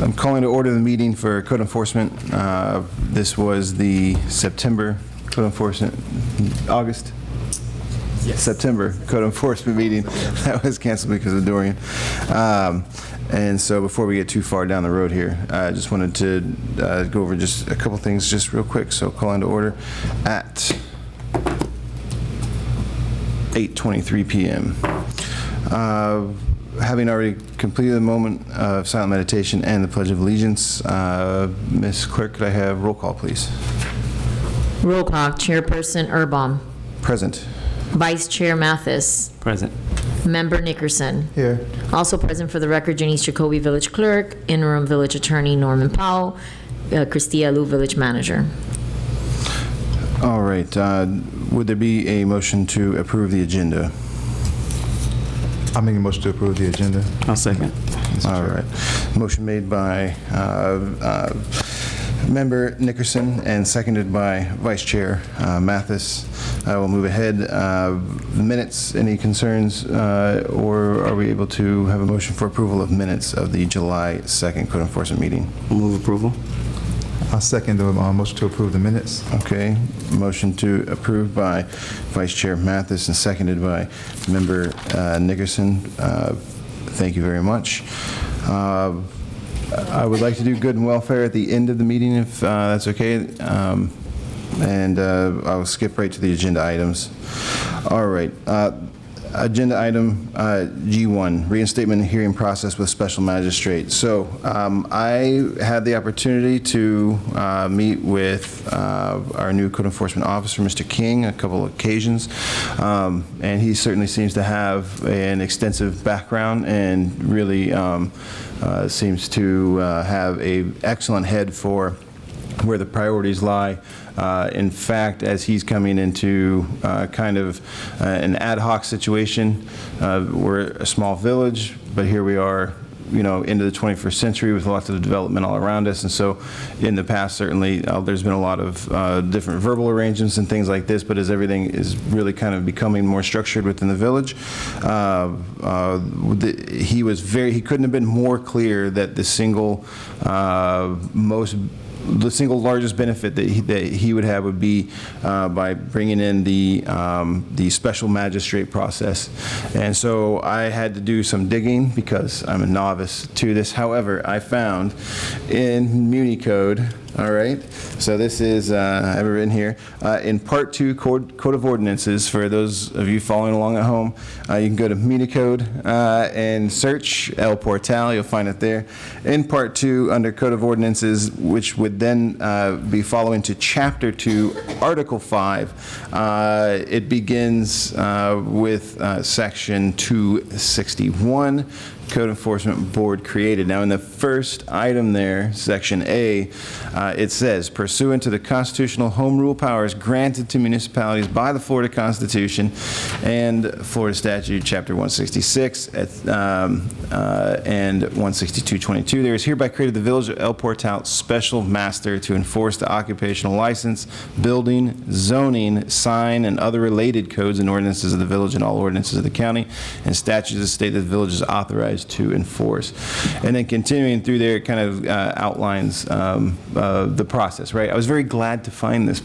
I'm calling to order the meeting for code enforcement. This was the September code enforcement, August? Yes. September code enforcement meeting. That was canceled because of Dorian. And so before we get too far down the road here, I just wanted to go over just a couple things just real quick. So calling to order at 8:23 p.m. Having already completed the moment of silent meditation and the Pledge of Allegiance, Ms. Clerk, could I have roll call, please? Roll call. Chairperson Erbaum. Present. Vice Chair Mathis. Present. Member Nickerson. Here. Also present for the record, Janice Jacoby, Village Clerk. Interim Village Attorney Norman Powell. Christia Liu, Village Manager. All right. Would there be a motion to approve the agenda? I'll make a motion to approve the agenda. I'll second. All right. Motion made by Member Nickerson and seconded by Vice Chair Mathis. I will move ahead. The minutes, any concerns, or are we able to have a motion for approval of minutes of the July 2nd code enforcement meeting? Move approval. I'll second the motion to approve the minutes. Okay. Motion to approve by Vice Chair Mathis and seconded by Member Nickerson. Thank you very much. I would like to do good and welfare at the end of the meeting, if that's okay. And I'll skip right to the agenda items. All right. Agenda item G1, reinstatement and hearing process with special magistrate. So I had the opportunity to meet with our new code enforcement officer, Mr. King, a couple of occasions. And he certainly seems to have an extensive background and really seems to have an excellent head for where the priorities lie. In fact, as he's coming into kind of an ad hoc situation, we're a small village, but here we are, you know, into the 21st century with lots of development all around us. And so in the past, certainly, there's been a lot of different verbal arrangements and things like this, but as everything is really kind of becoming more structured within the village, he couldn't have been more clear that the single largest benefit that he would have would be by bringing in the special magistrate process. And so I had to do some digging because I'm a novice to this. However, I found in Muni Code, all right, so this is, I have it written here, in Part 2 Code of Ordinances, for those of you following along at home, you can go to Muni Code and search El Portal, you'll find it there. In Part 2, under Code of Ordinances, which would then be following to Chapter 2, Article 5, it begins with Section 261, Code Enforcement Board created. Now, in the first item there, Section A, it says, pursuant to the constitutional home rule powers granted to municipalities by the Florida Constitution and Florida Statute, Chapter 166 and 162.22, there is hereby created the Village of El Portal Special Master to enforce the occupational license, building, zoning, sign, and other related codes and ordinances of the village and all ordinances of the county and statutes of the state that the village is authorized to enforce. And then continuing through there, it kind of outlines the process, right? I was very glad to find this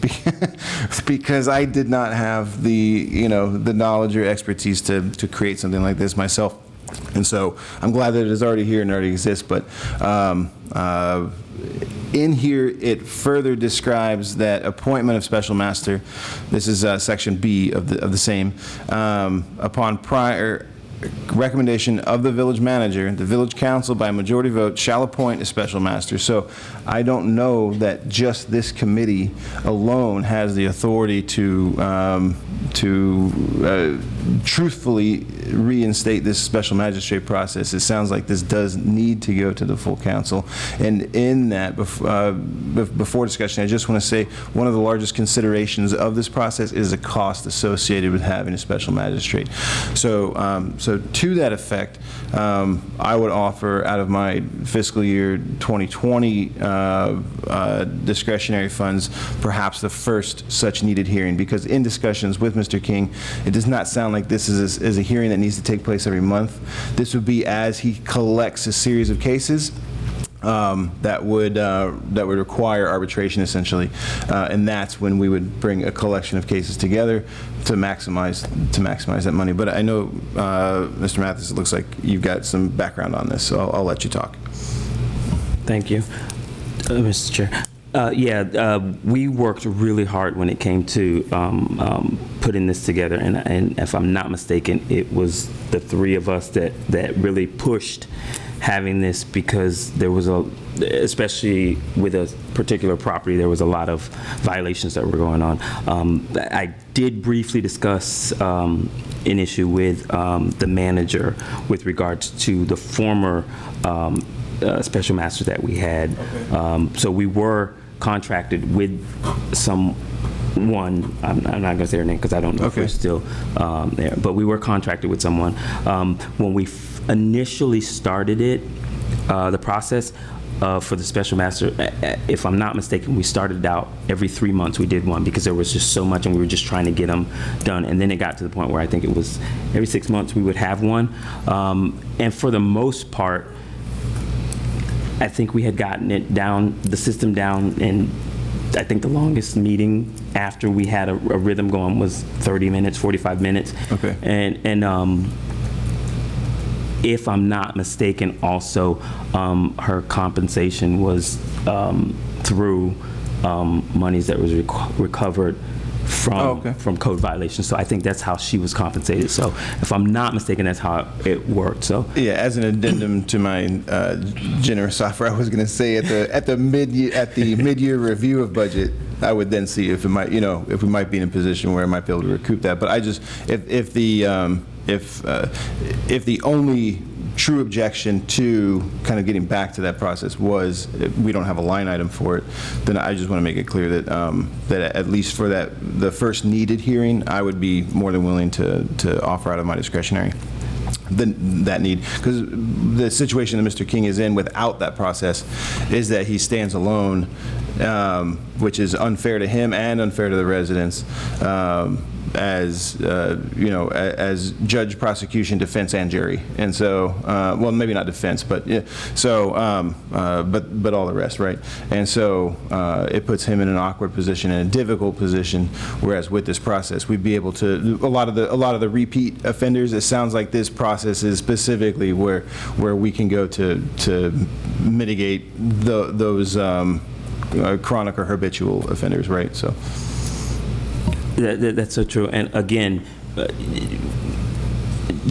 because I did not have the knowledge or expertise to create something like this myself. And so I'm glad that it is already here and already exists, but in here, it further describes that appointment of special master. This is Section B of the same. Upon prior recommendation of the village manager, the village council by majority vote shall appoint a special master. So I don't know that just this committee alone has the authority to truthfully reinstate this special magistrate process. It sounds like this does need to go to the full council. And in that, before discussion, I just want to say one of the largest considerations of this process is the cost associated with having a special magistrate. So to that effect, I would offer out of my fiscal year 2020 discretionary funds, perhaps the first such needed hearing, because in discussions with Mr. King, it does not sound like this is a hearing that needs to take place every month. This would be as he collects a series of cases. that would require arbitration essentially, and that's when we would bring a collection of cases together to maximize that money. But I know, Mr. Mathis, it looks like you've got some background on this, so I'll let you talk. Thank you, Mr. Chair. We worked really hard when it came to putting this together, and if I'm not mistaken, it was the three of us that really pushed having this, because there was especially with a particular property, there was a lot of violations that were going on. I did briefly discuss an issue with the manager with regards to the former special master that we had. Okay. So we were contracted with someone, I'm not going to say her name because I don't know if we're still there, but we were contracted with someone. When we initially started the process for the special master, if I'm not mistaken, we started out every 3 months we did one, because there was just so much and we were just trying to get them done. And then it got to the point where I think it was every 6 months we would have one. And for the most part, I think we had gotten it down, the system down, and I think the longest meeting after we had a rhythm going was 30 minutes, 45 minutes. Okay. And if I'm not mistaken, also her compensation was through monies that was recovered from code violations. So I think that's how she was compensated. So if I'm not mistaken, that's how it worked. So yeah, as an addendum to my generous offer, I was going to say at the mid-year review of budget, I would then see if it might, if we might be in a position where I might be able to recoup that. But I just, if the only true objection to kind of getting back to that process was we don't have a line item for it, then I just want to make it clear that that at least for the first needed hearing, I would be more than willing to offer out of my discretionary that need, because the situation that Mr. King is in without that process is that he stands alone, which is unfair to him and unfair to the residents, as as judge, prosecution, defense, and jury. And so, well, maybe not defense, but yeah. So, but all the rest, right? And so it puts him in an awkward position, in a difficult position. Whereas with this process, we'd be able to a lot of the repeat offenders. It sounds like this process is specifically where we can go to mitigate those chronic or habitual offenders, right? So. That's so true. And again,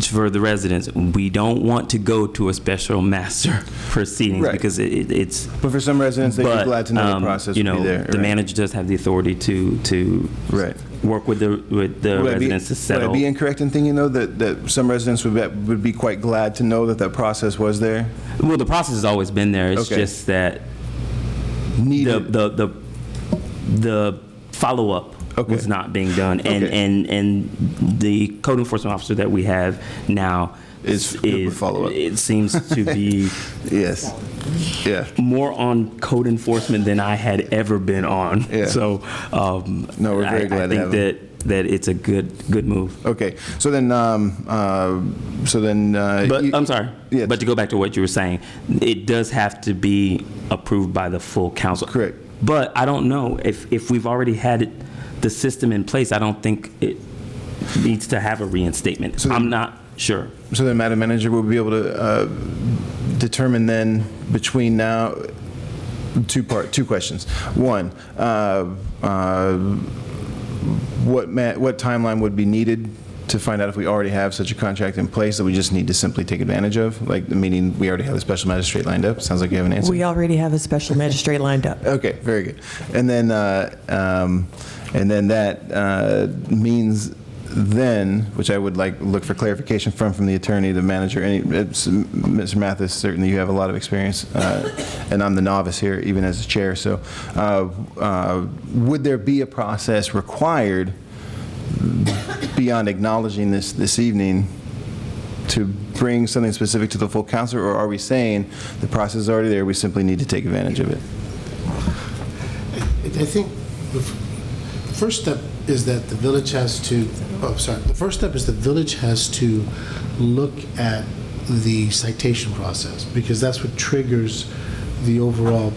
for the residents, we don't want to go to a special master proceedings, right, because it's. But for some residents, they'd be glad to know the process would be there. The manager does have the authority to right, work with the residents to settle. Would I be incorrect in thinking, though, that some residents would be quite glad to know that process was there? Well, the process has always been there. It's just that the follow-up was not being done, and the code enforcement officer that we have now is follow-up. It seems to be yes, more on code enforcement than I had ever been on. Yeah. So no, we're very glad I think that it's a good move. Okay, so then but I'm sorry. Yeah. But to go back to what you were saying, it does have to be approved by the full council. Correct. But I don't know if we've already had the system in place. I don't think it needs to have a reinstatement. So I'm not sure. So then, Madam Manager, we'll be able to determine then between now two questions. One, what timeline would be needed to find out if we already have such a contract in place that we just need to simply take advantage of? Like, meaning we already have a special magistrate lined up? Sounds like you have an answer. We already have a special magistrate lined up. Okay, very good. And then that means then, which I would look for clarification from the attorney, the manager, Mr. Mathis, certainly you have a lot of experience, and I'm the novice here, even as a chair. So would there be a process required beyond acknowledging this evening to bring something specific to the full council, or are we saying the process is already there, we simply need to take advantage of it? I think the first step is that the village has to, the first step is the village has to look at the citation process, because that's what triggers the overall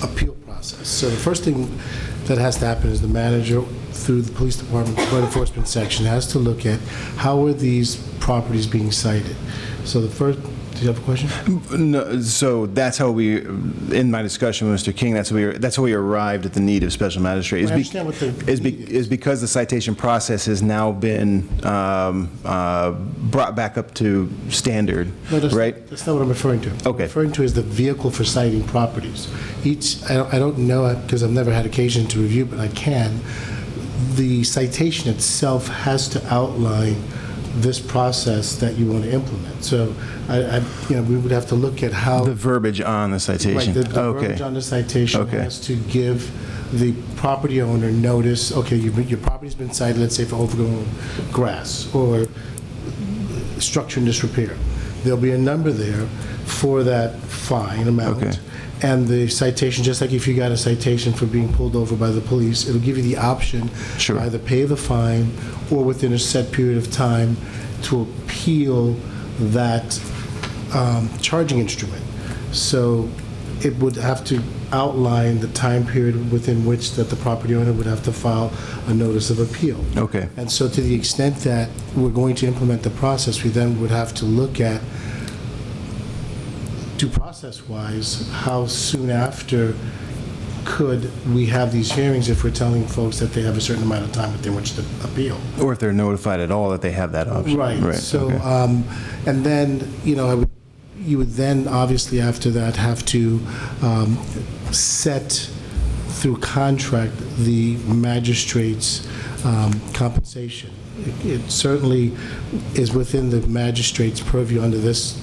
appeal process. So the first thing that has to happen is the manager, through the police department, code enforcement section, has to look at how are these properties being cited. So the first, do you have a question? No, so that's how we, in my discussion with Mr. King, that's how we arrived at the need of special magistrate. I understand what the need Is because the citation process has now been brought back up to standard, No, right? That's not what I'm referring to. Okay. What I'm referring to is the vehicle for citing properties. I don't know, because I've never had occasion to review, but I can. The citation itself has to outline this process that you want to implement. So, we would have to look at how... The verbiage on the citation. Right, the Okay. verbiage on the citation Okay. has to give the property owner notice, okay, your property's been cited, let's say for overgrown grass or structure in disrepair. There'll be a number there for that fine amount. Okay. And the citation, just like if you got a citation for being pulled over by the police, it'll give you the option Sure. to either pay the fine or within a set period of time to appeal that charging instrument. So it would have to outline the time period within which that the property owner would have to file a notice of appeal. Okay. And so to the extent that we're going to implement the process, we then would have to look at, due process-wise, how soon after could we have these hearings if we're telling folks that they have a certain amount of time within which to appeal. Or if they're notified at all that they have that option. Right. So, okay. and then, you would then, obviously, after that, have to set through contract the magistrate's compensation. It certainly is within the magistrate's purview under this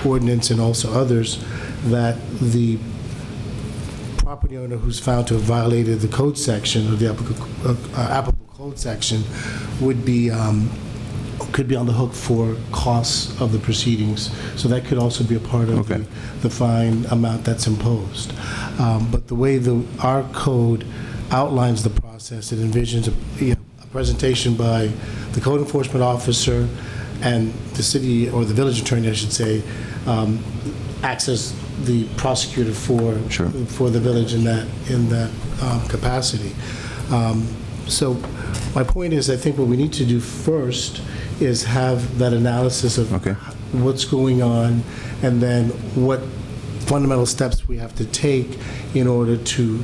ordinance and also others that the property owner who's found to have violated the code section or the applicable code section would be could be on the hook for costs of the proceedings. So that could also be a part of Okay. the fine amount that's imposed. But the way our code outlines the process, it envisions a presentation by the code enforcement officer and the city, or the village attorney, I should say, acts as the prosecutor for the village in that capacity. So my point is, I think what we need to do first is have that analysis of Okay. what's going on, and then what fundamental steps we have to take in order to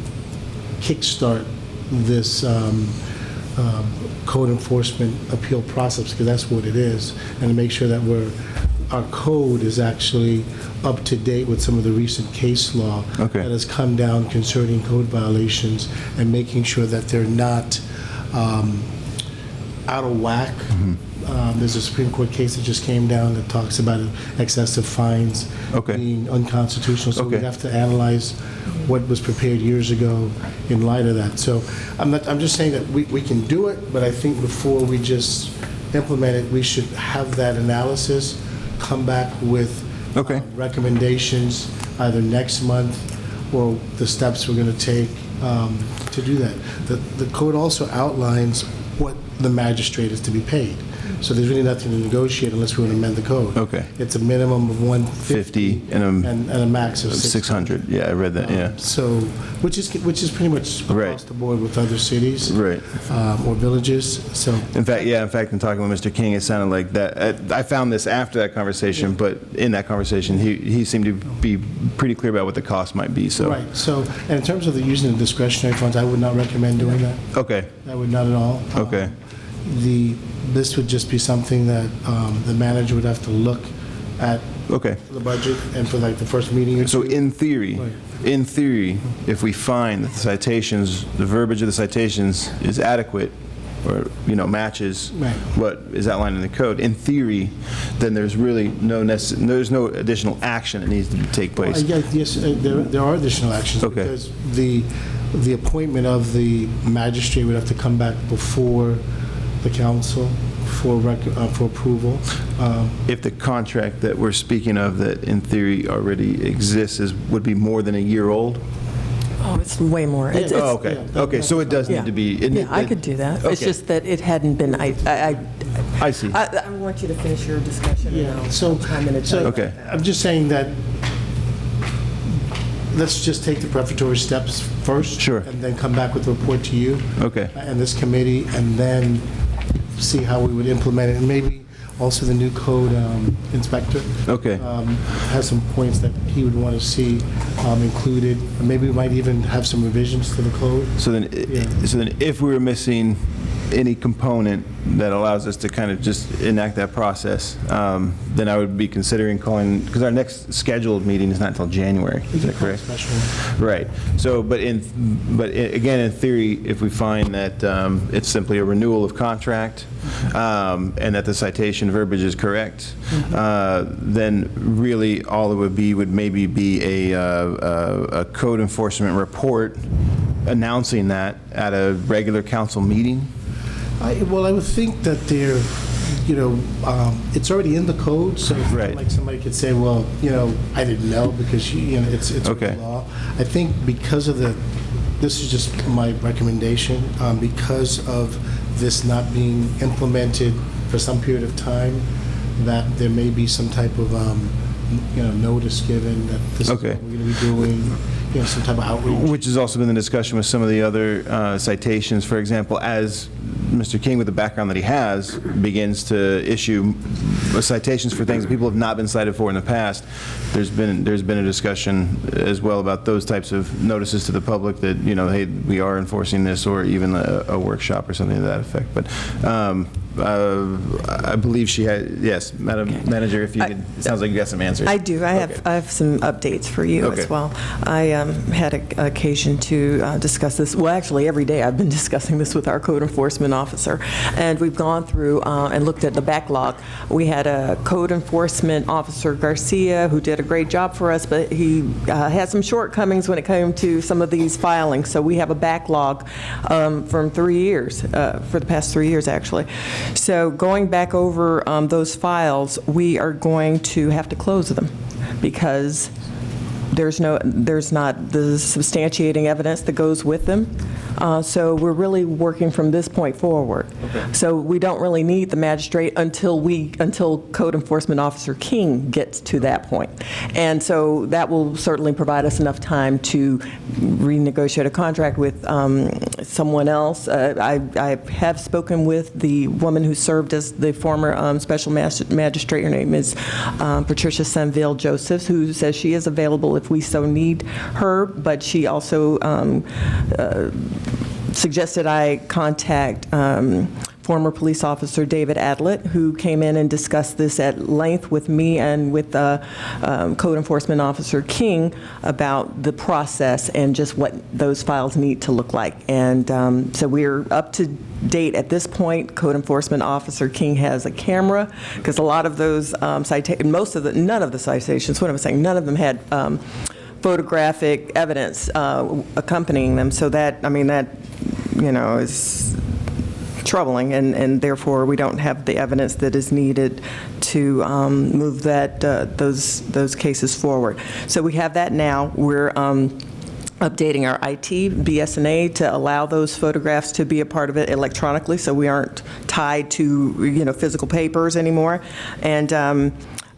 kickstart this code enforcement appeal process, because that's what it is, and to make sure that our code is actually up to date with some of the recent case law Okay. that has come down concerning code violations, and making sure that they're not out of whack. There's a Supreme Court case that just came down that talks about excessive fines Okay. being unconstitutional. So Okay. we have to analyze what was prepared years ago in light of that. So I'm just saying that we can do it, but I think before we just implement it, we should have that analysis, come back with Okay. recommendations either next month or the steps we're going to take to do that. The code also outlines what the magistrate is to be paid. So there's really nothing to negotiate unless we want to amend the code. Okay. It's a minimum of 150 50 and a max of 600. Yeah, I read that, yeah. So, which is pretty much Right. across the board with other cities. Right. Or villages, so. In fact, in talking with Mr. King, it sounded like that. I found this after that conversation, but in that conversation, he seemed to be pretty clear about what the cost might be, so. Right, so, and in terms of the using the discretionary funds, I would not recommend doing that. Okay, I would not at all. okay. This would just be something that the manager would have to look at Okay. the budget, and for like the first meeting or So two. in theory, Right. if we find that the verbiage of the citations is adequate, or, matches Right. what is outlined in the code, in theory, then there's really there's no additional action that needs to take place. Yes, there are additional actions. Okay. Because the appointment of the magistrate would have to come back before the council for approval. If the contract that we're speaking of, that in theory already exists, would be more than a year old? Oh, it's way more. It's- Yeah. it's- Oh, okay, yeah, okay, so it does yeah. need to be. Yeah, I could do that. It's Okay. just that it hadn't been, I see. want you to finish your discussion, and Yeah, I'll so, chime in and tell you. Okay. I'm just saying that let's just take the preparatory steps first. Sure. And then come back with a report to you. Okay. And this committee, and then see how we would implement it. And maybe also the new code inspector. Okay. Has some points that he would want to see included. And maybe we might even have some revisions to the code. So then, if we were missing any component that allows us to kind of just enact that process, then I would be considering calling, because our next scheduled meeting is not until January, is that correct? Special. Right. So, again, in theory, if we find that it's simply a renewal of contract, and that the citation verbiage is correct, then really all it would be would maybe be a code enforcement report announcing that at a regular council meeting. Well, I would think that they're, it's already in the code, so it's Right. not like somebody could say, well, I didn't know, because, it's Okay. law. I think because of this is just my recommendation, because of this not being implemented for some period of time, that there may be some type of, notice given that this is Okay. what we're going to be doing, some type of outreach. Which has also been the discussion with some of the other citations. For example, as Mr. King, with the background that he has, begins to issue citations for things that people have not been cited for in the past, there's been a discussion as well about those types of notices to the public that, hey, we are enforcing this, or even a workshop or something to that effect. But I believe she had, yes, Madam Manager, if you could, it sounds like you got some answers. I do. I have some updates for you Okay. as well. I had an occasion to discuss this. Well, actually, every day I've been discussing this with our code enforcement officer, and we've gone through and looked at the backlog. We had a code enforcement officer, Garcia, who did a great job for us, but he had some shortcomings when it came to some of these filings. So we have a backlog from 3 years, for the past 3 years, actually. So going back over those files, we are going to have to close them because there's not the substantiating evidence that goes with them. So we're really working from this point forward. So we don't really need the magistrate until Code Enforcement Officer King gets to that point. And so that will certainly provide us enough time to renegotiate a contract with someone else. I have spoken with the woman who served as the former special magistrate. Her name is Patricia Sanville Josephs, who says she is available if we so need her, but she also suggested I contact former police officer David Adlett, who came in and discussed this at length with me and with Code Enforcement Officer King about the process and just what those files need to look like. And so we're up to date at this point. Code Enforcement Officer King has a camera, because a lot of those none of the citations, what am I saying, none of them had photographic evidence accompanying them. So that is troubling, and therefore we don't have the evidence that is needed to move those cases forward. So we have that now. We're updating our IT, BS&A, to allow those photographs to be a part of it electronically, so we aren't tied to physical papers anymore. And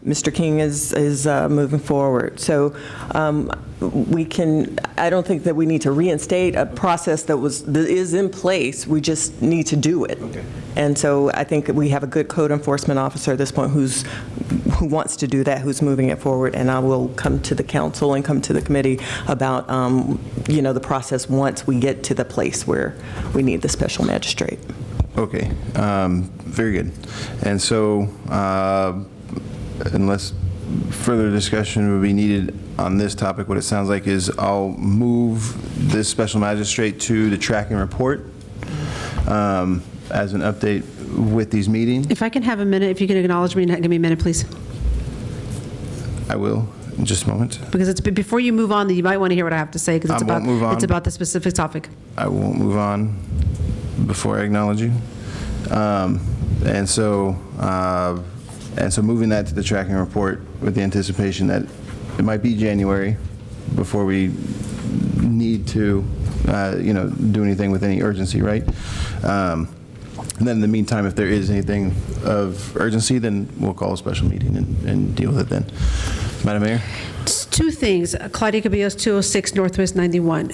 Mr. King is moving forward. So I don't think that we need to reinstate a process that is in place. We just need to do it. Okay. And so I think that we have a good code enforcement officer at this point who wants to do that, who's moving it forward. And I will come to the council and come to the committee about the process once we get to the place where we need the special magistrate. Okay, very good. And so, unless further discussion would be needed on this topic, what it sounds like is I'll move this special magistrate to the tracking report as an update with these meetings. If I can have a minute, if you can acknowledge me and give me a minute, please. I will, in just a moment. Because it's before you move on, you might want to hear what I have to say, because I won't move on. it's about the specific topic. I won't move on before I acknowledge you. And so moving that to the tracking report with the anticipation that it might be January before we need to, do anything with any urgency, right? And then in the meantime, if there is anything of urgency, then we'll call a special meeting and deal with it then. Madam Mayor? Two things, Claudia Cabillos, 206 Northwest 91.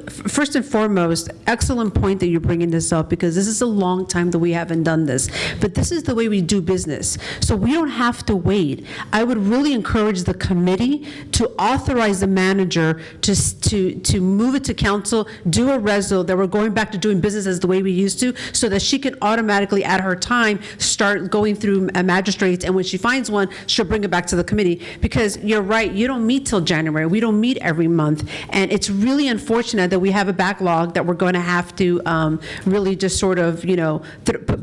First and foremost, excellent point that you're bringing this up, because this is a long time that we haven't done this. But this is the way we do business. So we don't have to wait. I would really encourage the committee to authorize the manager to move it to council, do a reso that we're going back to doing business as the way we used to, so that she can automatically, at her time, start going through magistrates, and when she finds one, she'll bring it back to the committee. Because you're right, you don't meet till January. We don't meet every month. And it's really unfortunate that we have a backlog that we're going to have to really just sort of,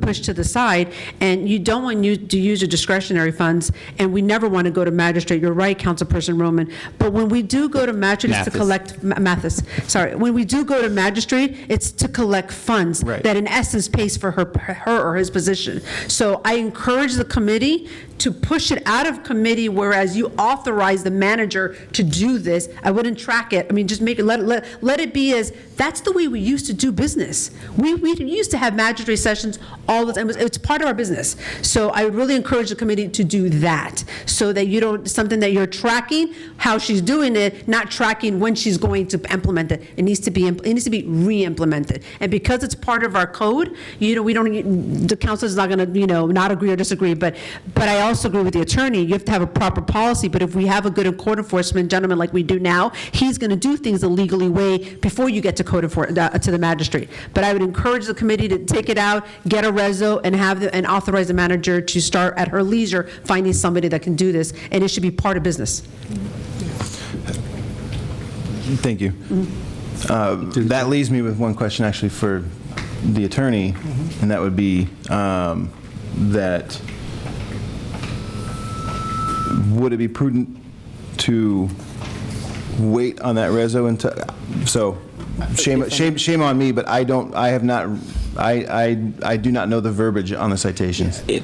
push to the side. And you don't want to use your discretionary funds, and we never want to go to magistrate. You're right, Councilperson Roman. But when we do go to magistrate, it's to collect, Mathis, sorry. When we do go to magistrate, it's to collect funds Right. that in essence pays for her or his position. So I encourage the committee to push it out of committee, whereas you authorize the manager to do this. I wouldn't track it. I mean, just make it, let it be as, that's the way we used to do business. We used to have magistrate sessions all the time. It's part of our business. So I would really encourage the committee to do that, so that you don't, something that you're tracking how she's doing it, not tracking when she's going to implement it. It needs to be re-implemented. And because it's part of our code, we don't, the council is not going to, not agree or disagree, but I also agree with the attorney, you have to have a proper policy. But if we have a good court enforcement gentleman like we do now, he's going to do things the legally way before you get to to the magistrate. But I would encourage the committee to take it out, get a reso, and authorize the manager to start at her leisure finding somebody that can do this, and it should be part of business. Thank you. That leaves me with one question, actually, for the attorney, and that would be that would it be prudent to wait on that reso until, so shame on me, but I do not know the verbiage on the citations. Yeah,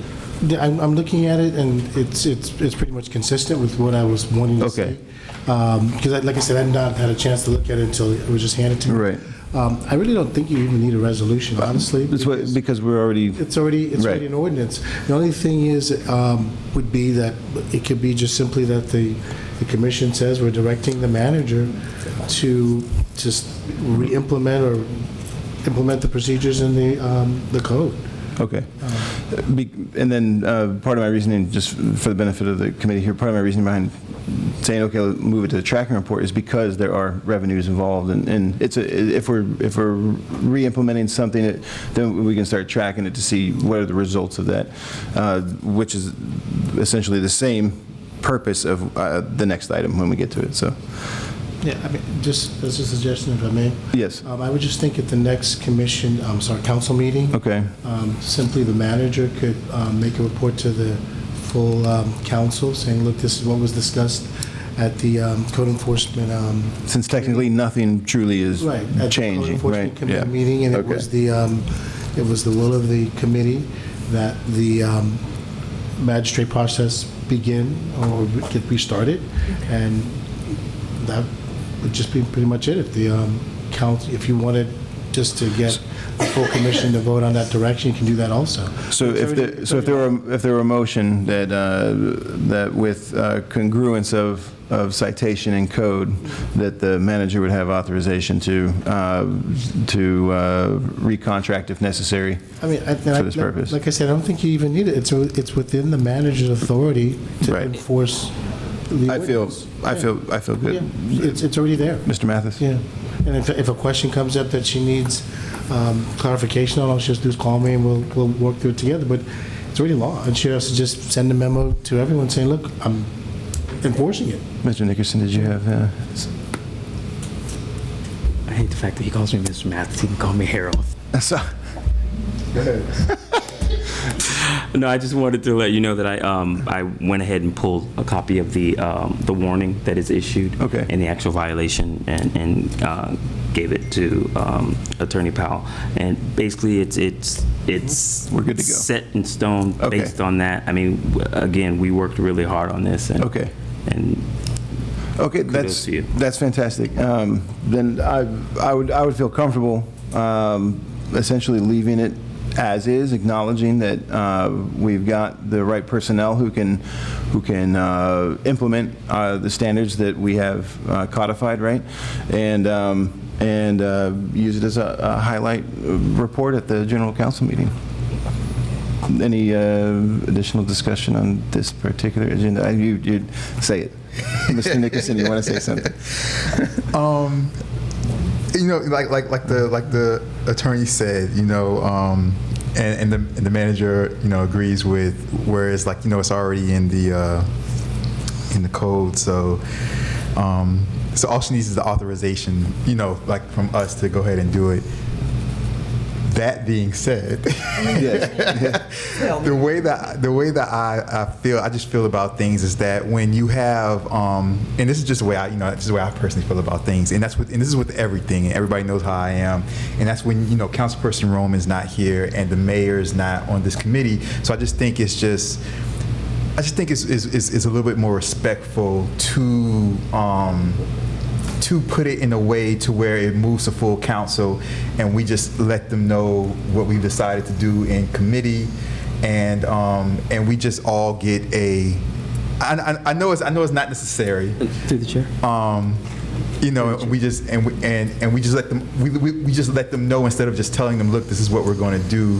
I'm looking at it, and it's pretty much consistent with what I was wanting to say. Because, like I said, I've not had a chance to look at it until it was just handed to me. Right. I really don't think you even need a resolution, honestly. Because we're already... It's already an ordinance. The only thing is, would be that it could be just simply that the commission says we're directing the manager to just re-implement or implement the procedures in the code. Okay. And then part of my reasoning, just for the benefit of the committee here, part of my reasoning behind saying, okay, let's move it to the tracking report is because there are revenues involved. And if we're re-implementing something, then we can start tracking it to see what are the results of that, which is essentially the same purpose of the next item when we get to it. So. Yeah, I mean, just as a suggestion, if I may. Yes. I would just think at the next council meeting. Okay. Simply the manager could make a report to the full council saying, look, this is what was discussed at the code enforcement. Since technically nothing truly is changing. At the code enforcement committee meeting, and it was the will of the committee that the magistrate process begin or get restarted, and that would just be pretty much it. If the council, if you wanted just to get the full commission to vote on that direction, you can do that also. So if there were a motion that with congruence of citation and code, that the manager would have authorization to recontract if necessary. I mean, for this purpose. Like I said, I don't think you even need it. It's within the manager's authority to enforce the ordinance. I feel good. Yeah, it's already there. Mr. Mathis? Yeah. And if a question comes up that she needs clarification on, all she has to do is call me and we'll work through it together. But it's already law. And she has to just send a memo to everyone saying, look, I'm enforcing it. Mr. Nickerson, did you have... I hate the fact that he calls me Mr. Mathis. He can call me Harold. Go ahead. No, I just wanted to let you know that I went ahead and pulled a copy of the warning that is issued and the actual violation and gave it to Attorney Powell. And basically, it's we're good to go. Set in stone based on that. I mean, again, we worked really hard on this. And, And that's fantastic. Then I would feel comfortable essentially leaving it as is, acknowledging that we've got the right personnel who can implement the standards that we have codified, right? And use it as a highlight report at the general council meeting. Any additional discussion on this particular agenda? You'd say it. Mr. Nickerson, you want to say something? You know, like the attorney said, you know, and the manager, you know, agrees with where it's like, you know, it's already in the code. So so all she needs is the authorization, you know, like from us to go ahead and do it. That being said, the way that I just feel about things is that when you have, and this is just the way this is the way I personally feel about things, and this is with everything, and everybody knows how I am, and that's when, you know, Councilperson Roman's not here and the mayor is not on this committee. So I just think it's a little bit more respectful to put it in a way to where it moves to full council, and we just let them know what we've decided to do in committee, and we just all get a. I know it's not necessary. Through the chair. You know, we just let them we just let them know instead of just telling them, look, this is what we're going to do.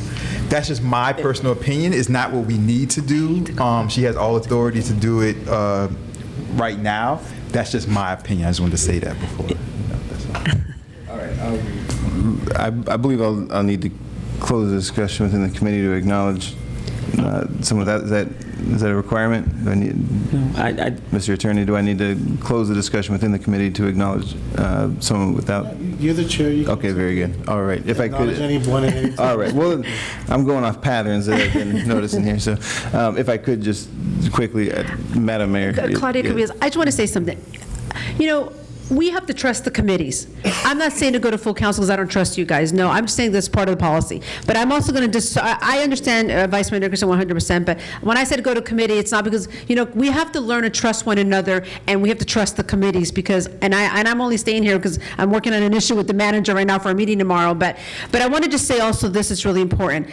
That's just my personal opinion. It's not what we need to do. She has all authority to do it right now. That's just my opinion. I just wanted to say that before. All right. I believe I'll need to close the discussion within the committee to acknowledge some of that. Is that a requirement? Do I need, Mr. Attorney, do I need to close the discussion within the committee to acknowledge someone without? You're the chair. You can Okay, very good. All right. If I could. acknowledge anyone at any time. All right. Well, I'm going off patterns that I've been noticing here. So if I could just quickly, Madam Mayor. Claudia Cabillas, I just want to say something. You know, we have to trust the committees. I'm not saying to go to full council because I don't trust you guys. No, I'm just saying that's part of the policy. But I'm also going to I understand Vice Mayor Nickerson 100%, but when I said go to committee, it's not because, you know, we have to learn to trust one another, and we have to trust the committees because, and I'm only staying here because I'm working on an issue with the manager right now for a meeting tomorrow, but I wanted to say also this is really important.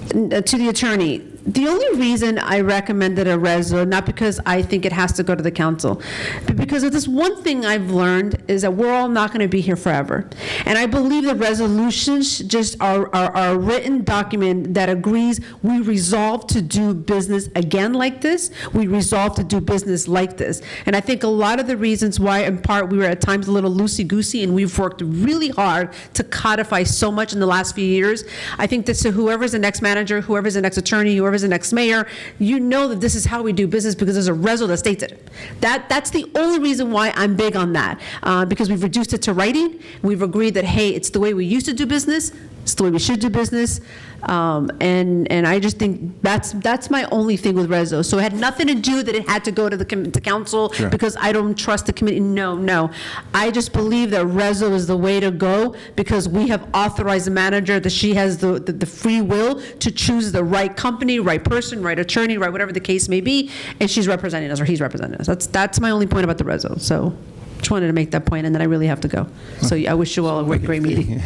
To the attorney, the only reason I recommended a reso, not because I think it has to go to the council, but because of this one thing I've learned is that we're all not going to be here forever. And I believe that resolutions just are a written document that agrees we resolve to do business again like this. We resolve to do business like this. And I think a lot of the reasons why, in part, we were at times a little loosey-goosey, and we've worked really hard to codify so much in the last few years. I think that so whoever's the next manager, whoever's the next attorney, whoever's the next mayor, you know that this is how we do business because there's a resolution that states it. That's the only reason why I'm big on that, because we've reduced it to writing. We've agreed that, hey, it's the way we used to do business. It's the way we should do business. And I just think that's my only thing with reso. So it had nothing to do that it had to go to the council because I don't trust the committee. No. I just believe that reso is the way to go because we have authorized the manager that she has the free will to choose the right company, right person, right attorney, right whatever the case may be, and she's representing us or he's representing us. That's my only point about the reso. So just wanted to make that point, and then I really have to go. So I wish you all a great meeting.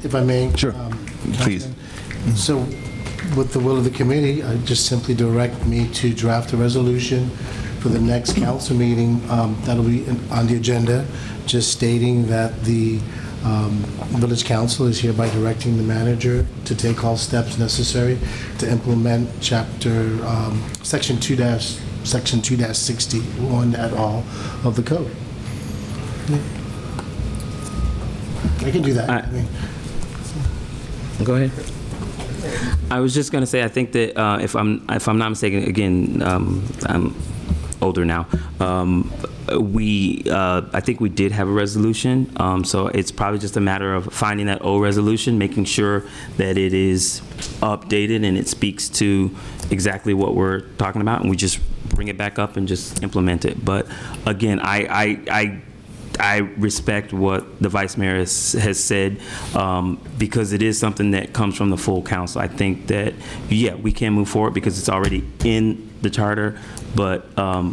If I may. Sure. Please. So with the will of the committee, I just simply direct me to draft a resolution for the next council meeting. That'll be on the agenda, just stating that the village council is hereby directing the manager to take all steps necessary to implement section 2-61 at all of the code. I can do that. I mean, Go ahead. I was just going to say, I think that if I'm not mistaken, again, I'm older now. I think we did have a resolution, so it's probably just a matter of finding that old resolution, making sure that it is updated and it speaks to exactly what we're talking about, and we just bring it back up and just implement it. But again, I respect what the Vice Mayor has said because it is something that comes from the full council. I think that, yeah, we can move forward because it's already in the charter, but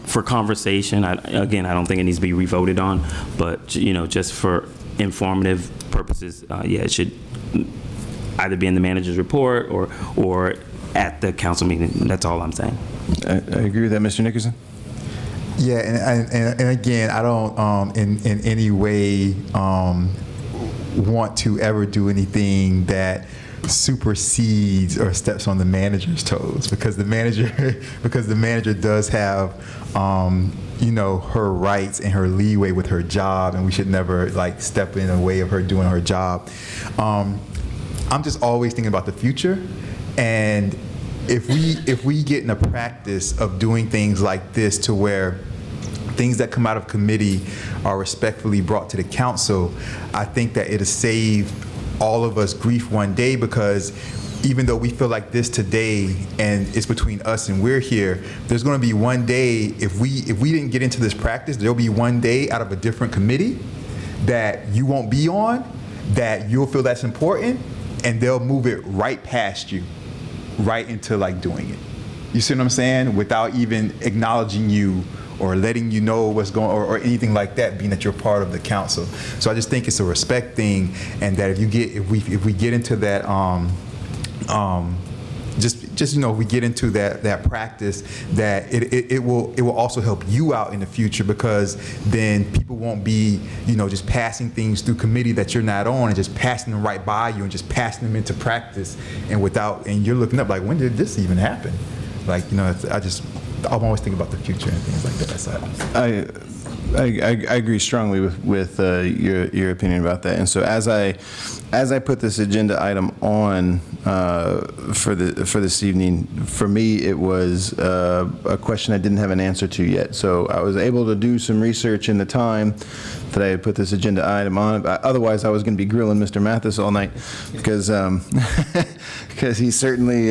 for conversation, again, I don't think it needs to be revoted on, but, you know, just for informative purposes, yeah, it should either be in the manager's report or at the council meeting. That's all I'm saying. I agree with that, Mr. Nickerson. Yeah, and again, I don't in any way want to ever do anything that supersedes or steps on the manager's toes, because the manager does have her rights and her leeway with her job, and we should never like step in the way of her doing her job. I'm just always thinking about the future, and if we get in a practice of doing things like this to where things that come out of committee are respectfully brought to the council, I think that it'll save all of us grief one day, because even though we feel like this today and it's between us and we're here, there's going to be one day, if we didn't get into this practice, there'll be one day out of a different committee that you won't be on, that you'll feel that's important, and they'll move it right past you, right into like doing it. You see what I'm saying? Without even acknowledging you or letting you know what's going on, or anything like that, being that you're part of the council. So I just think it's a respect thing, and that if we get into that if we get into that practice, that it will also help you out in the future, because then people won't be just passing things through committee that you're not on and just passing them right by you and just passing them into practice, and you're looking up like, when did this even happen? Like, I'm always thinking about the future and things like that. So I agree strongly with your opinion about that. And so as I put this agenda item on for this evening, for me it was a question I didn't have an answer to yet. So I was able to do some research in the time that I had put this agenda item on. Otherwise, I was going to be grilling Mr. Mathis all night, because because he certainly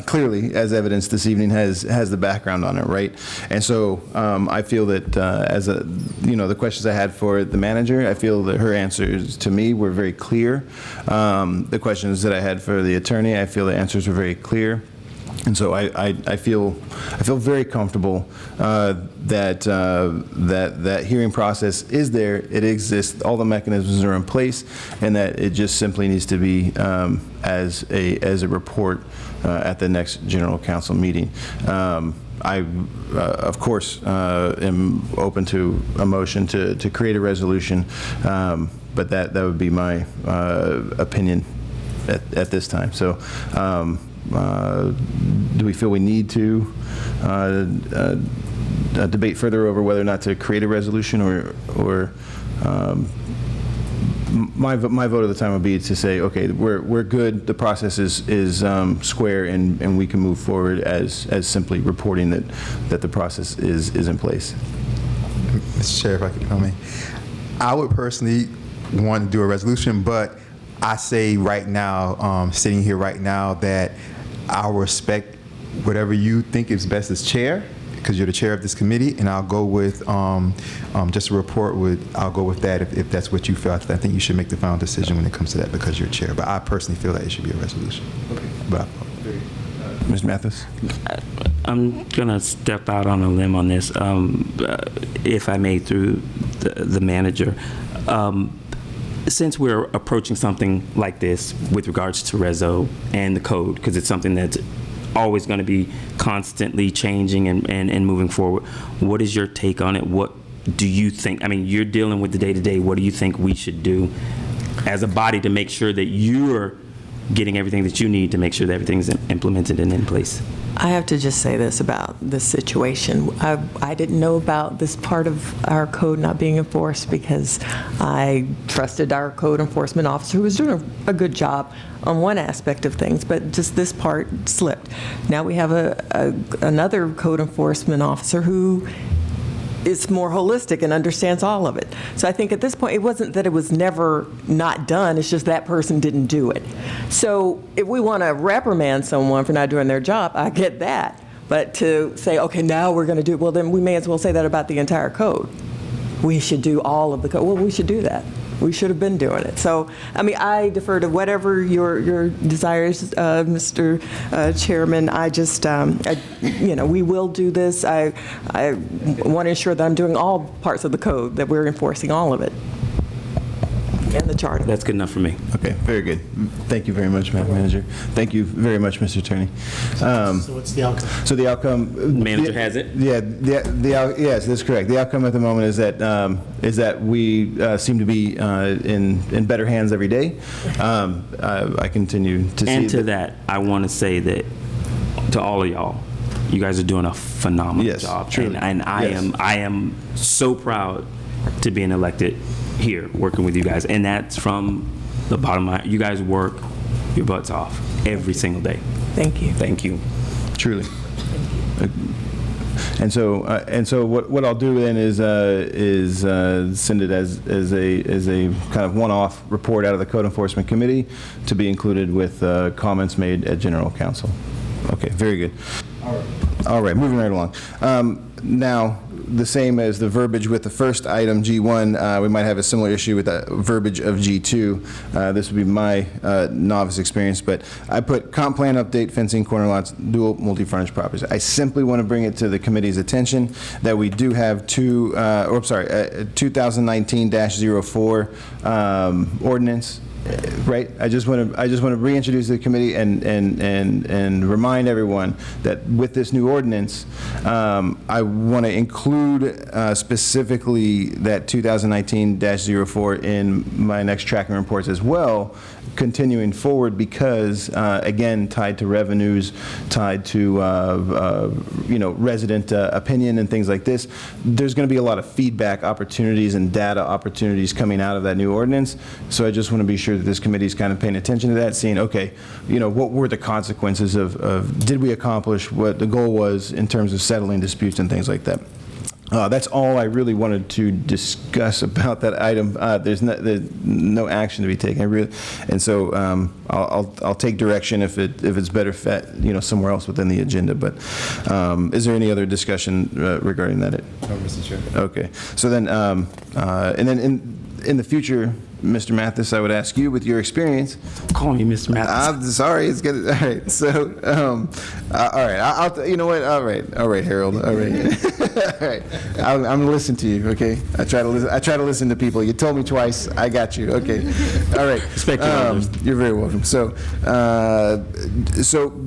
clearly, as evidenced this evening, has the background on it, right? And so I feel that the questions I had for the manager, I feel that her answers to me were very clear. The questions that I had for the attorney, I feel the answers were very clear. And so I feel very comfortable that hearing process is there, it exists, all the mechanisms are in place, and that it just simply needs to be as a report at the next general council meeting. I, of course, am open to a motion to create a resolution, but that would be my opinion at this time. So. Do we feel we need to debate further over whether or not to create a resolution, or my vote at the time would be to say, okay, we're good, the process is square, and we can move forward as simply reporting that the process is in place. Mr. Chair, if I could come in, I would personally want to do a resolution, but I say right now, sitting here right now, that I'll respect whatever you think is best as chair, because you're the chair of this committee, and I'll go with just a report. I'll go with that if that's what you feel. I think you should make the final decision when it comes to that, because you're chair. But I personally feel that it should be a resolution. Okay. But Mr. Mathis? I'm going to step out on a limb on this, if I may, through the manager. Since we're approaching something like this with regards to Reso and the code, because it's something that's always going to be constantly changing and moving forward, what is your take on it? What do you think? I mean, you're dealing with the day-to-day. What do you think we should do as a body to make sure that you're getting everything that you need to make sure that everything's implemented and in place? I have to just say this about this situation. I didn't know about this part of our code not being enforced, because I trusted our code enforcement officer, who was doing a good job on one aspect of things, but just this part slipped. Now we have another code enforcement officer who is more holistic and understands all of it. So I think at this point, it wasn't that it was never not done, it's just that person didn't do it. So if we want to reprimand someone for not doing their job, I get that. But to say, okay, now we're going to do it, well, then we may as well say that about the entire code. We should do all of the code. Well, we should do that. We should have been doing it. So, I mean, I defer to whatever your desires, Mr. Chairman. I just, we will do this. I want to ensure that I'm doing all parts of the code, that we're enforcing all of it. And the charter. That's good enough for me. Okay, very good. Thank you very much, Madam Manager. Thank you very much, Mr. Attorney. So what's the outcome? So the outcome. Manager has it? Yeah, yes, that's correct. The outcome at the moment is that we seem to be in better hands every day. I continue to see. And to that, I want to say that to all of y'all, you guys are doing a phenomenal Yes, job. truly. And Yes. I am so proud to being elected here, working with you guys. And that's from the bottom of my, you guys work your butts off every single day. Thank you. Thank you. Truly. And so what I'll do then is send it as a kind of one-off report out of the Code Enforcement Committee to be included with comments made at General Counsel. Okay, very good. All right, moving right along. Now, the same as the verbiage with the first item, G1, we might have a similar issue with the verbiage of G2. This would be my novice experience, but I put comp plan update, fencing, corner lots, dual multi-frontage properties. I simply want to bring it to the committee's attention that we do have 2019-04 ordinance. Right. I just want to reintroduce the committee and remind everyone that with this new ordinance, I want to include specifically that 2019-04 in my next tracking reports as well, continuing forward because again tied to revenues, tied to resident opinion and things like this. There's going to be a lot of feedback opportunities and data opportunities coming out of that new ordinance. So I just want to be sure that this committee is kind of paying attention to that, seeing, okay, what were the consequences of did we accomplish what the goal was in terms of settling disputes and things like that. That's all I really wanted to discuss about that item. There's no action to be taken. And so I'll take direction if it's better fit, somewhere else within the agenda. But is there any other discussion regarding that? No, Mr. Chair. Okay. So then, and then in the future, Mr. Mathis, I would ask you, with your experience. Call me Mr. Mathis. I'm sorry, it's good. All right, so, all right, you know what? All right, Harold. All right, all right. I'm gonna listen to you. Okay, I try to listen to people. You told me twice. I got you. Okay, all right. Respect your elders. You're very welcome. So,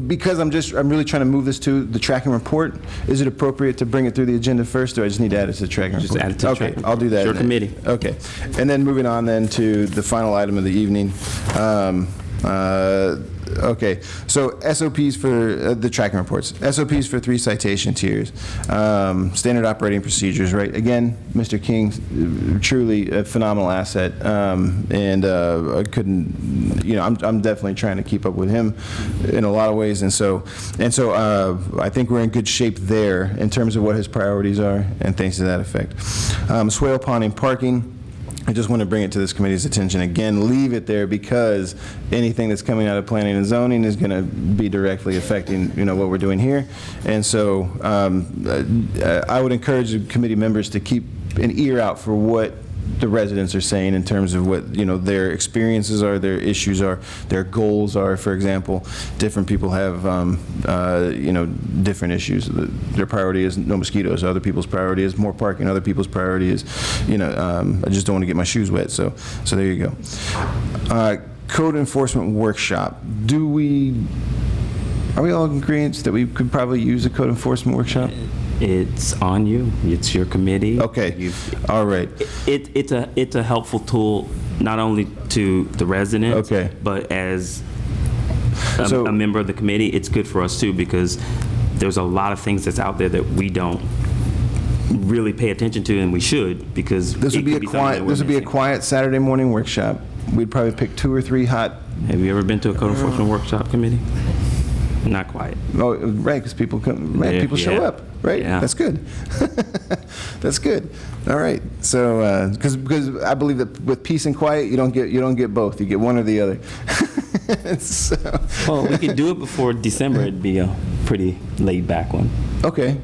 because I'm really trying to move this to the tracking report, is it appropriate to bring it through the agenda first, or I just need to add it to the tracking report? Just add it to the tracking report. I'll do that. It's your committee. Okay, and then moving on then to the final item of the evening. Okay, so SOPs for the tracking reports. SOPs for 3 citation tiers. Standard operating procedures, right? Again, Mr. King, truly a phenomenal asset. And I couldn't, I'm definitely trying to keep up with him in a lot of ways. And so I think we're in good shape there in terms of what his priorities are and things to that effect. Swale ponding parking. I just want to bring it to this committee's attention again. Leave it there because anything that's coming out of planning and zoning is going to be directly affecting, what we're doing here. And so I would encourage the committee members to keep an ear out for what the residents are saying in terms of what their experiences are, their issues are, their goals are. For example, different people have different issues. Their priority is no mosquitoes. Other people's priority is more parking. Other people's priority is I just don't want to get my shoes wet. So there you go. Code enforcement workshop. Are we all in agreement that we could probably use a code enforcement workshop? It's on you. It's your committee. Okay. All right. It's a helpful tool not only to the residents, Okay. but as a member of the committee, it's good for us too because there's a lot of things that's out there that we don't really pay attention to, and we should because This would be a quiet Saturday morning workshop. We'd probably pick 2 or 3 hot. Have you ever been to a code enforcement workshop committee? Not quiet. Oh, right, because people come. Right, Yeah, people show yeah. up. Right, Yeah. that's good. That's good. All right. So, because I believe that with peace and quiet, you don't get both. You get one or the other. So, Well, we could do it before December. It'd be a pretty laid back one. okay.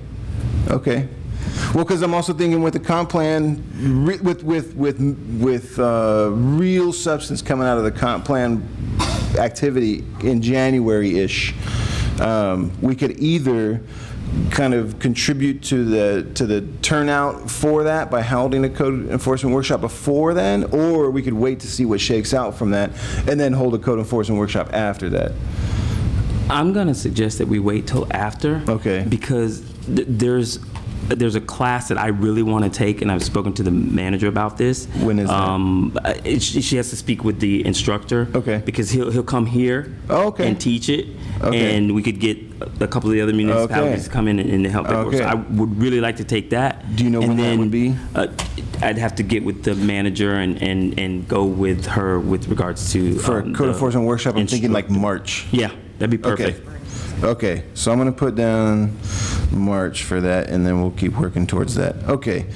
Well, because I'm also thinking with the comp plan, with real substance coming out of the comp plan activity in January-ish, we could either kind of contribute to the turnout for that by holding a code enforcement workshop before then, or we could wait to see what shakes out from that and then hold a code enforcement workshop after that. I'm going to suggest that we wait till after. Okay. Because there's a class that I really want to take, and I've spoken to the manager about this. When is that? She has to speak with the instructor. Okay. Because he'll come here and teach it, Okay. and we could get a couple of the other municipalities to come in and help. Okay. So I would really like to take that. Do you know when that would be? I'd have to get with the manager and go with her with regards to For a code enforcement workshop, I'm thinking like instructor. March. Yeah, that'd be perfect. Okay, so I'm going to put down March for that, and then we'll keep working towards that. Okay.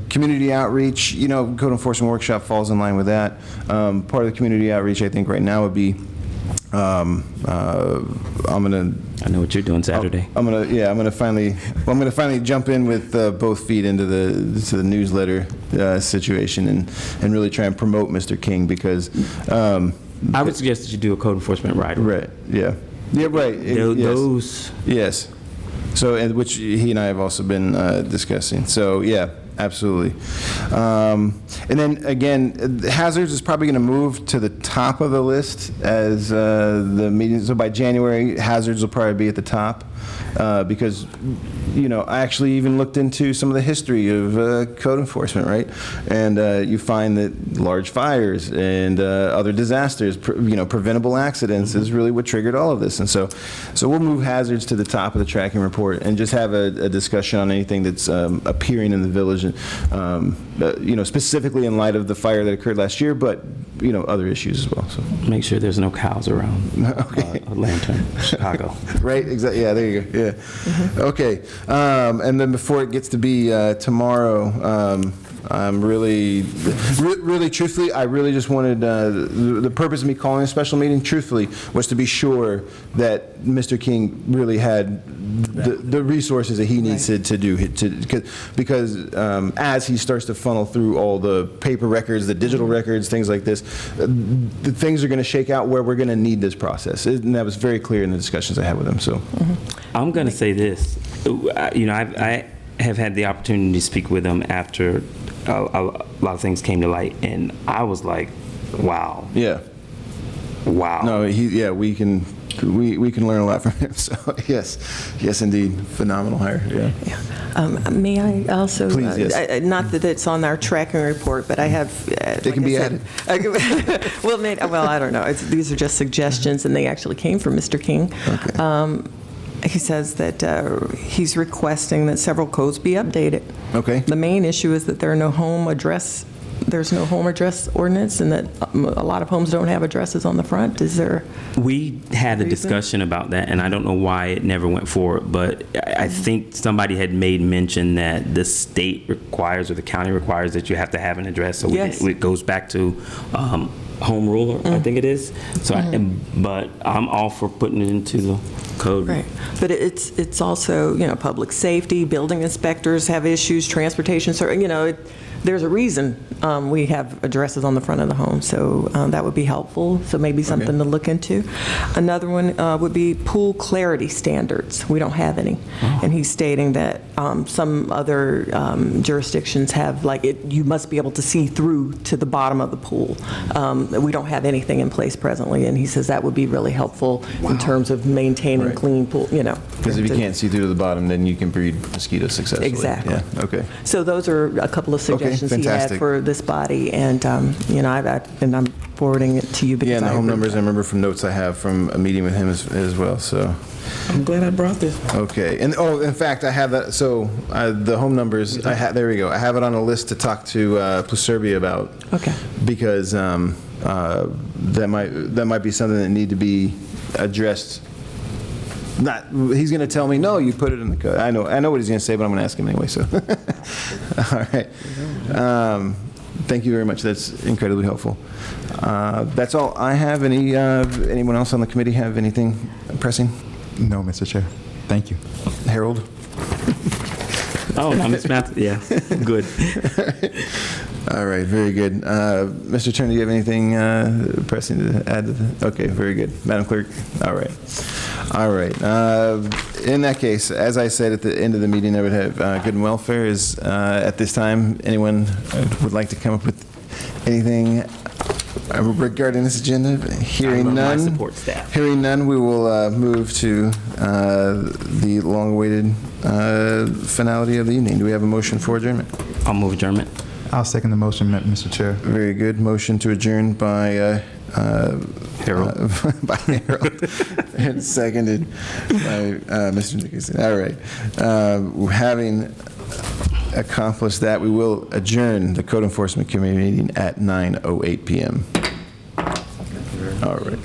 Community outreach, code enforcement workshop falls in line with that. Part of the community outreach, I think, right now would be, I'm going to... I know what you're doing Saturday. I'm gonna finally jump in with both feet into the newsletter situation and really try and promote Mr. King, because I would suggest that you do a code enforcement ride. right, yeah, right. Those. Yes. So, and which he and I have also been discussing. So, yeah, absolutely. And then again, hazards is probably going to move to the top of the list as the meetings. So by January, hazards will probably be at the top because, I actually even looked into some of the history of code enforcement, right? And you find that large fires and other disasters, preventable accidents is really what triggered all of this. And so we'll move hazards to the top of the tracking report and just have a discussion on anything that's appearing in the village, specifically in light of the fire that occurred last year, but, other issues as well. So Make sure there's no cows around. Okay. Lantern, Chicago. right, exactly. Yeah, there you go. Yeah. Okay. And then before it gets to be tomorrow, I'm really truthfully, I really just wanted, the purpose of me calling a special meeting, truthfully, was to be sure that Mr. King really had the resources that he needs to do, because as he starts to funnel through all the paper records, the digital records, things like this, the things are going to shake out where we're going to need this process. And that was very clear in the discussions I had with him, so. I'm going to say this. I have had the opportunity to speak with him after a lot of things came to light, and I was like, wow. Yeah. Wow. No, we can learn a lot from him. So yes, indeed, phenomenal hire. Yeah. May I also? Please, yes. Not that it's on our tracking report, but I have. It can be added. Well, I don't know. These are just suggestions, and they actually came from Mr. King. Okay. He says that he's requesting that several codes be updated. Okay. The main issue is that there's no home address ordinance, and that a lot of homes don't have addresses on the front. Is there? We had a reason? discussion about that, and I don't know why it never went forward, but I think somebody had made mention that the state requires or the county requires that you have to have an address. So Yes. it goes back to home rule, I think it is. So, but I'm all for putting it into the code. Right, but it's also, public safety, building inspectors have issues, transportation, so, there's a reason we have addresses on the front of the home, so that would be helpful, so maybe something to look into. Another one would be pool clarity standards. We don't have any. And he's stating that some other jurisdictions have, you must be able to see through to the bottom of the pool. We don't have anything in place presently, and he says that would be really helpful in terms of maintaining clean pool, Because if you can't see through to the bottom, then you can breed mosquitoes successfully. Exactly. Yeah. Okay. So those are a couple of suggestions he had fantastic. for this body, and I'm forwarding it to you because Yeah, and the home agree. numbers I remember from notes I have from a meeting with him as well. So. I'm glad I brought this. Okay, and in fact, I have that. So the home numbers, there we go. I have it on a list to talk to Pluserbia about. Okay. Because that might be something that need to be addressed. He's going to tell me, no, you put it in the code. I know what he's going to say, but I'm going to ask him anyway. So, all right. Thank you very much. That's incredibly helpful. That's all I have. Anyone else on the committee have anything pressing? No, Mr. Chair. Thank you. Harold? Oh, no, Ms. Math, yeah, good. All right, very good. Mr. Turner, do you have anything pressing to add to that? Okay, very good. Madam Clerk? All right. All right. In that case, as I said at the end of the meeting, I would have good and welfare is, at this time, anyone would like to come up with anything regarding this agenda? Hearing I love my none. support staff. Hearing none, we will move to the long-awaited finality of the evening. Do we have a motion for adjournment? I'll move adjournment. I'll second the motion, Mr. Chair. Very good. Motion to adjourn by Harold. by Harold, and seconded by Mr. Nicholson. All right. Having accomplished that, we will adjourn the Code Enforcement Committee meeting at 9:08 p.m. All right.